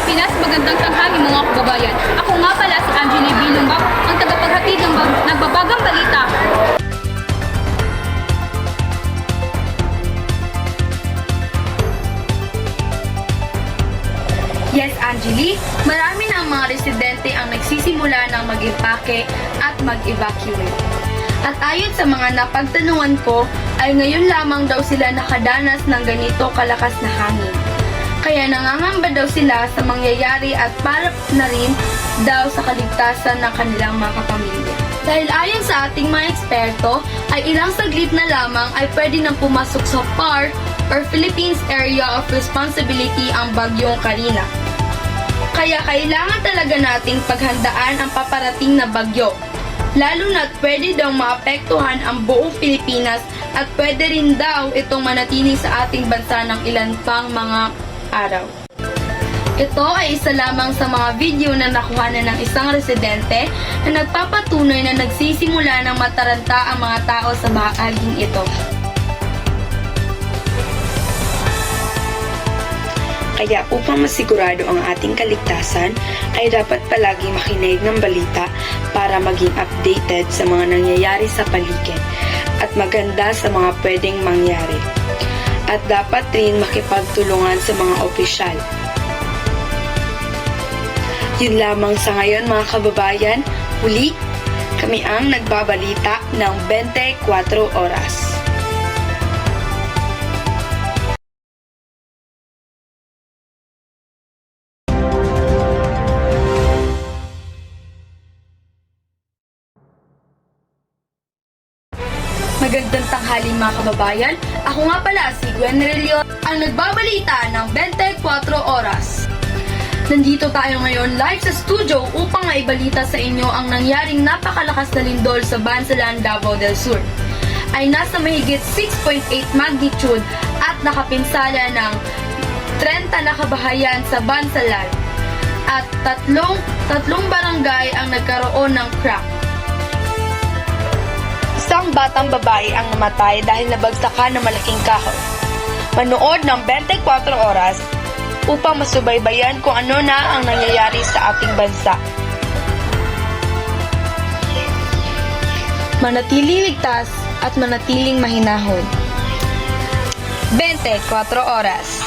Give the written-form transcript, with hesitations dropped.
Pilipinas, magandang tanghali mga kababayan. Ako nga pala si Angela Bilongga, ang tagapaghatid ng nagbabagang balita. Yes, Angeli, marami na ang mga residente ang nagsisimula ng mag-impake at mag-evacuate. At ayon sa mga napagtanungan ko, ay ngayon lamang daw sila nakadanas ng ganito kalakas na hangin. Kaya nangangamba daw sila sa mangyayari at para na rin daw sa kaligtasan ng kanilang mga kapamilya. Dahil ayon sa ating mga eksperto, ay ilang saglit na lamang ay pwede nang pumasok sa PAR or Philippines Area of Responsibility ang bagyong Karina. Kaya kailangan talaga nating paghandaan ang paparating na bagyo. Lalo na't pwede daw maapektuhan ang buong Pilipinas at pwede rin daw itong manatili sa ating bansa ng ilan pang mga araw. Ito ay isa lamang sa mga video na nakuhanan ng isang residente na nagpapatunay na nagsisimula ng mataranta ang mga tao sa bahaging ito. Kaya upang masigurado ang ating kaligtasan, ay dapat palagi makinig ng balita para maging updated sa mga nangyayari sa paligid at maganda sa mga pwedeng mangyari. At dapat rin makipagtulungan sa mga opisyal. Yun lamang sa ngayon mga kababayan, huli, kami ang nagbabalita ng 24 oras. Magandang tanghali mga kababayan. Ako nga pala si Gwen Relio, ang nagbabalita ng 24 oras. Nandito tayo ngayon live sa studio upang maibalita sa inyo ang nangyaring napakalakas na lindol sa Bansalan, Davao del Sur. Ay nasa mahigit 6.8 magnitude at nakapinsala ng 30 na kabahayan sa Bansalan at tatlong barangay ang nagkaroon ng crack. Isang batang babae ang namatay dahil nabagsakan ng malaking kahoy. Manood ng 24 oras upang masubaybayan kung ano na ang nangyayari sa ating bansa. Manatiling ligtas at manatiling mahinahon. 24 oras.